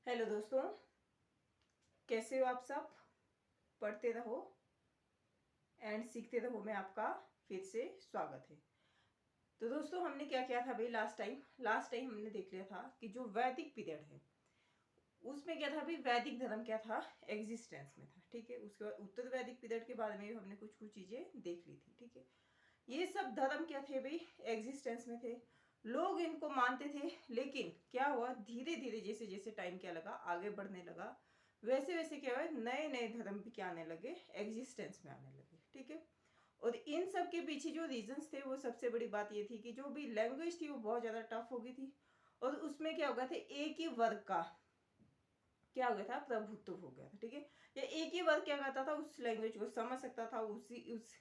Hello दोस्तों, कैसे हो आप सब। पढ़ते रहो एंड सीखते रहो में आपका फिर से स्वागत है। तो दोस्तों, हमने क्या किया था भाई लास्ट टाइम हमने देख लिया था कि जो वैदिक पीरियड है उसमें क्या था भाई, वैदिक धर्म क्या था, एग्जिस्टेंस में था। ठीक है, उसके बाद उत्तर वैदिक पीरियड के बारे में भी हमने कुछ कुछ चीजें देख ली थी। ठीक है, ये सब धर्म क्या थे भाई, एग्जिस्टेंस में थे, लोग इनको मानते थे। लेकिन क्या हुआ, धीरे धीरे जैसे जैसे टाइम क्या लगा आगे बढ़ने लगा, वैसे वैसे क्या हुआ, नए नए धर्म भी क्या आने लगे, एग्जिस्टेंस में आने लगे। ठीक है, और इन सब के पीछे जो रीजंस थे वो सबसे बड़ी बात ये थी कि जो भी लैंग्वेज थी वो बहुत ज़्यादा टफ हो गई थी, और उसमें क्या हो गया था, एक ही वर्ग का क्या हो गया था, प्रभुत्व हो गया था। ठीक है, या एक ही वर्ग क्या करता था, उस लैंग्वेज को समझ सकता था, उस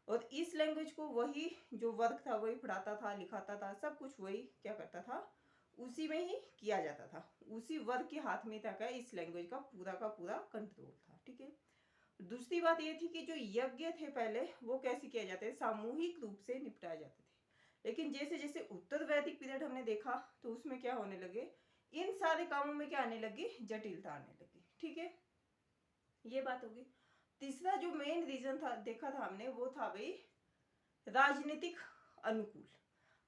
और इस लैंग्वेज को वही जो वर्ग था वही पढ़ाता था, लिखाता था, सब कुछ वही क्या करता था, उसी में ही किया जाता था। उसी वर्ग के हाथ में था क्या, इस लैंग्वेज का पूरा कंट्रोल था। ठीक है, दूसरी बात ये थी कि जो यज्ञ थे पहले वो कैसे किए जाते थे, सामूहिक रूप से निपटाए जाते थे। लेकिन जैसे जैसे उत्तर वैदिक पीरियड हमने देखा तो उसमें क्या होने लगे, इन सारे कामों में क्या आने लगी, जटिलता आने लगी। ठीक है, ये बात होगी। तीसरा जो मेन रीजन था देखा था हमने, वो था भाई राजनीतिक अनुकूल।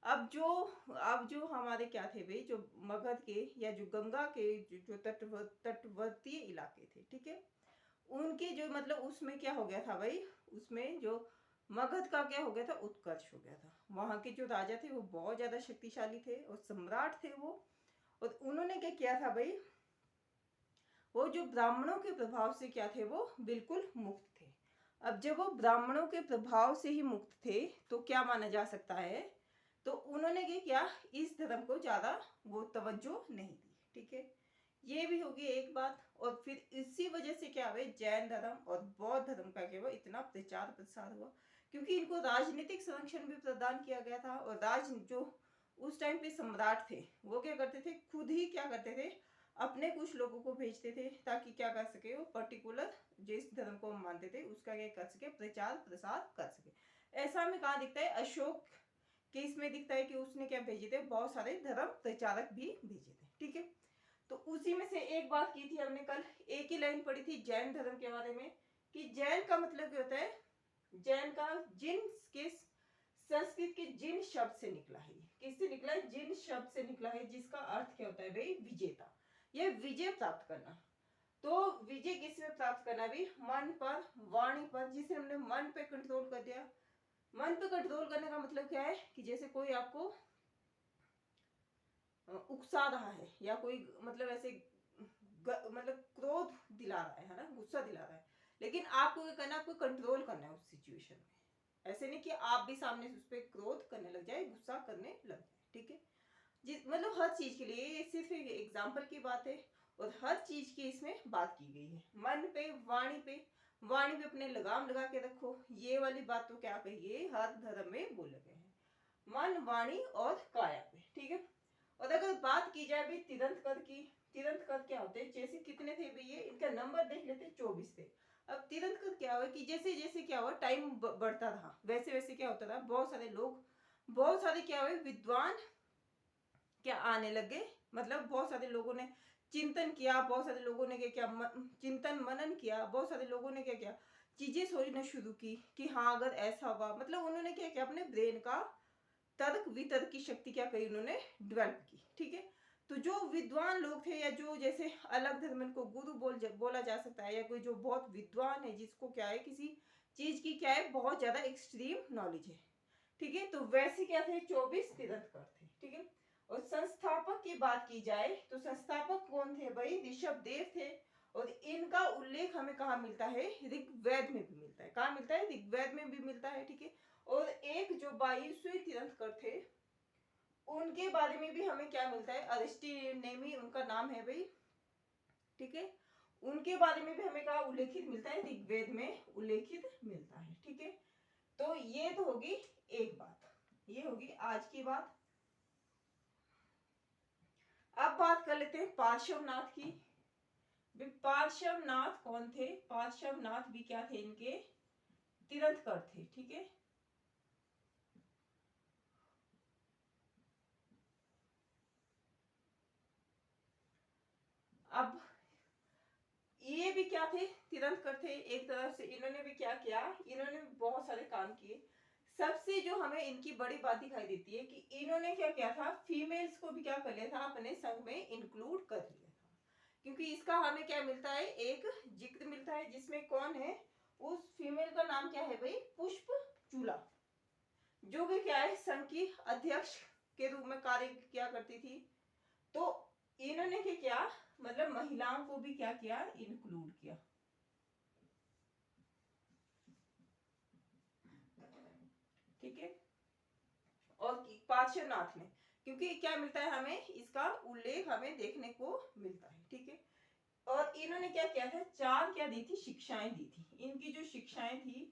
अब जो हमारे क्या थे भाई, जो मगध के या जो गंगा के जो तटवर्ती इलाके थे, ठीक है, उनके जो मतलब उसमें क्या हो गया था भाई, उसमें जो मगध का क्या हो गया था, उत्कर्ष हो गया था। वहां के जो राजा थे वो बहुत ज्यादा शक्तिशाली थे और सम्राट थे वो। और उन्होंने क्या किया था भाई, वो जो ब्राह्मणों के प्रभाव से क्या थे, वो बिल्कुल मुक्त थे। अब जब वो ब्राह्मणों के प्रभाव से ही मुक्त थे तो क्या माना जा सकता है, तो उन्होंने क्या किया, इस धर्म को ज्यादा वो तवज्जो नहीं दी। ठीक है, ये भी होगी एक बात। और फिर इसी वजह से क्या हुआ, जैन धर्म और बौद्ध धर्म का क्या हुआ, इतना प्रचार प्रसार हुआ, क्योंकि इनको राजनीतिक संरक्षण भी प्रदान किया गया था। और राज जो उस टाइम पे सम्राट थे वो क्या करते थे, खुद ही क्या करते थे, अपने कुछ लोगों को भेजते थे ताकि क्या कर सके, वो पर्टिकुलर जिस धर्म को मानते थे उसका क्या कर सके, प्रचार प्रसार कर सके। ऐसा हमें कहाँ दिखता है, अशोक के इसमें दिखता है कि उसने क्या भेजे थे, बहुत सारे धर्म प्रचारक भी भेजे थे। ठीक है, तो उसी में से एक बात की थी हमने कल, एक ही लाइन पढ़ी थी जैन धर्म के बारे में, कि जैन का मतलब क्या होता है, जैन का जिन के संस्कृत के जिन शब्द से निकला है। किससे निकला है, जिन शब्द से निकला है, जिसका अर्थ क्या होता है भाई, विजेता। ये विजय प्राप्त करना। तो विजय किस में प्राप्त करना भी, मन पर, वाणी पर। जिसे हमने मन पे कंट्रोल कर दिया, मन पे कंट्रोल करने का मतलब क्या है कि जैसे कोई आपको उकसा रहा है या कोई मतलब ऐसे मतलब क्रोध दिला रहा है ना, गुस्सा दिला रहा है, लेकिन आपको क्या करना, आपको कंट्रोल करना है उस सिचुएशन में। ऐसे नहीं कि आप भी सामने से उस पर क्रोध करने लग जाए, गुस्सा करने लग जाए। ठीक है, जिस मतलब हर चीज के लिए ये सिर्फ एक एग्जाम्पल की बात है, और हर चीज की इसमें बात की गई है। मन पे, वाणी पे, वाणी पे अपने लगाम लगा के रखो, ये वाली बात तो क्या कही है, हर धर्म में बोले गए हैं, मन, वाणी और काया पे। ठीक है, और अगर बात की जाए भी तिरंत कर की, तिरंत कर क्या होते हैं, जैसे कितने थे भी, ये इनका नंबर देख लेते, 24 थे। अब तिरंत कर क्या हुआ कि जैसे जैसे क्या हुआ, टाइम बढ़ता रहा, वैसे वैसे क्या होता था, बहुत सारे लोग, बहुत सारे क्या हुए, विद्वान क्या आने लगे। मतलब बहुत सारे लोगों ने चिंतन किया, बहुत सारे लोगों ने क्या किया, चिंतन मनन किया, बहुत सारे लोगों ने क्या किया, चीजें सोचना शुरू की कि हाँ अगर ऐसा हुआ, मतलब उन्होंने क्या किया, अपने ब्रेन का तर्क वितर्क की शक्ति क्या करी, उन्होंने डेवलप की। ठीक है, तो जो विद्वान लोग थे या जो जैसे अलग धर्म को गुरु बोला जा सकता है, या कोई जो बहुत विद्वान है जिसको क्या है, किसी चीज की क्या है, बहुत ज्यादा एक्सट्रीम नॉलेज है। ठीक है, तो वैसे क्या थे, 24 तीर्थंकर थे। ठीक है, और संस्थापक की बात की जाए तो संस्थापक कौन थे भाई, ऋषभ देव थे। और इनका उल्लेख हमें कहा मिलता है, ऋग्वेद में भी मिलता है। कहाँ मिलता है, ऋग्वेद में भी मिलता है। ठीक है, और एक जो 22वें तीर्थंकर थे उनके बारे में भी हमें क्या मिलता है, अरिस्टोनेमी उनका नाम है भाई। ठीक है, उनके बारे में भी हमें कहा उल्लेखित मिलता है, ऋग्वेद में उल्लेखित मिलता है। ठीक है, तो ये तो होगी एक बात, ये होगी आज की बात। अब बात कर लेते हैं पार्श्वनाथ की। पार्श्वनाथ कौन थे, पार्श्वनाथ भी क्या थे, इनके तीर्थंकर थे। ठीक है, अब ये भी क्या थे, तीर्थंकर थे एक तरफ से। इन्होंने भी क्या किया, इन्होंने भी बहुत सारे काम किए। सबसे जो हमें इनकी बड़ी बात दिखाई देती है कि इन्होंने क्या किया था, फीमेल्स को भी क्या कर लिया था, अपने संघ में इंक्लूड कर लिया था। क्योंकि इसका हमें क्या मिलता है, एक जिक्र मिलता है जिसमें कौन है, उस फीमेल का नाम क्या है भाई, पुष्प चूला, जो कि क्या है संघ की अध्यक्ष के रूप में कार्य किया करती थी। तो इन्होंने क्या किया, मतलब महिलाओं को भी क्या किया, इंक्लूड किया। ठीक है। और पार्श्वनाथ में, क्योंकि क्या मिलता है हमें, इसका उल्लेख हमें देखने को मिलता है। ठीक है। और इन्होंने क्या किया था, 4 क्या दी थी, शिक्षाएं दी थी। इनकी जो शिक्षाएं थी,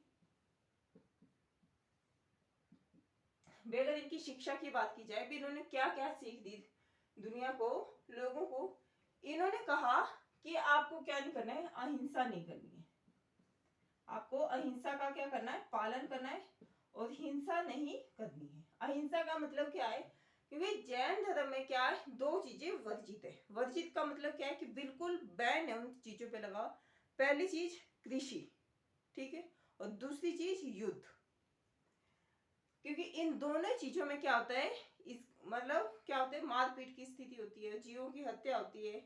अगर इनकी शिक्षा की बात की जाए, भी इन्होंने क्या क्या सीख दी दुनिया को, लोगों को। इन्होंने कहा कि आपको क्या नहीं करना है, अहिंसा नहीं करनी है। आपको अहिंसा का क्या करना है, पालन करना है, और हिंसा नहीं करनी है। अहिंसा का मतलब क्या है, क्योंकि जैन धर्म में क्या है, 2 चीजें वर्जित है। वर्जित का मतलब क्या है कि बिल्कुल बैन है उन चीजों पे लगा। पहली चीज कृषि, ठीक है, और दूसरी चीज युद्ध। क्योंकि इन दोनों चीजों में क्या होता है, इस मतलब क्या होता है, मारपीट की स्थिति होती है, जीवों की हत्या होती है।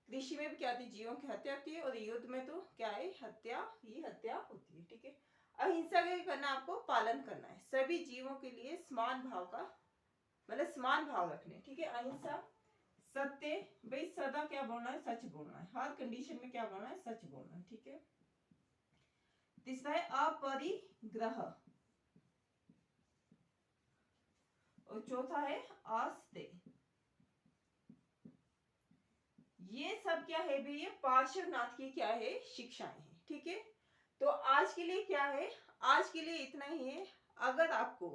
कृषि में भी क्या होती है, जीवों की हत्या होती है, और युद्ध में तो क्या है, हत्या ही हत्या होती है। ठीक है। अहिंसा का करना, आपको पालन करना है, सभी जीवों के लिए समान भाव का, मतलब समान भाव रखने। ठीक है। अहिंसा, सत्य, भाई सदा क्या बोलना है, सच बोलना है, हर कंडीशन में क्या बोलना है, सच बोलना है। ठीक है। तीसरा है अपरिग्रह, और चौथा है आस्ते। ये सब क्या है भी, ये पार्श्वनाथ की क्या है, शिक्षाएं हैं। ठीक है। तो आज के लिए क्या है, आज के लिए इतना ही है। अगर आपको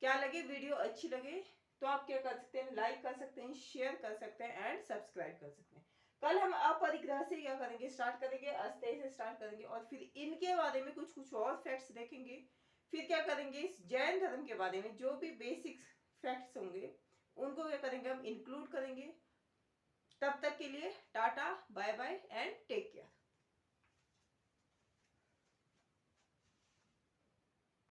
क्या लगे, वीडियो अच्छी लगे, तो आप क्या कर सकते हैं, लाइक कर सकते हैं, शेयर कर सकते हैं, एंड सब्सक्राइब कर सकते हैं। कल हम अपरिग्रह से क्या करेंगे, स्टार्ट करेंगे, अस्तेय से स्टार्ट करेंगे, और फिर इनके बारे में कुछ कुछ और फैक्ट्स देखेंगे। फिर क्या करेंगे, इस जैन धर्म के बारे में जो भी बेसिक फैक्ट्स होंगे, उनको क्या करेंगे, हम इंक्लूड करेंगे। तब तक के लिए ta-ta, bye bye, and take care.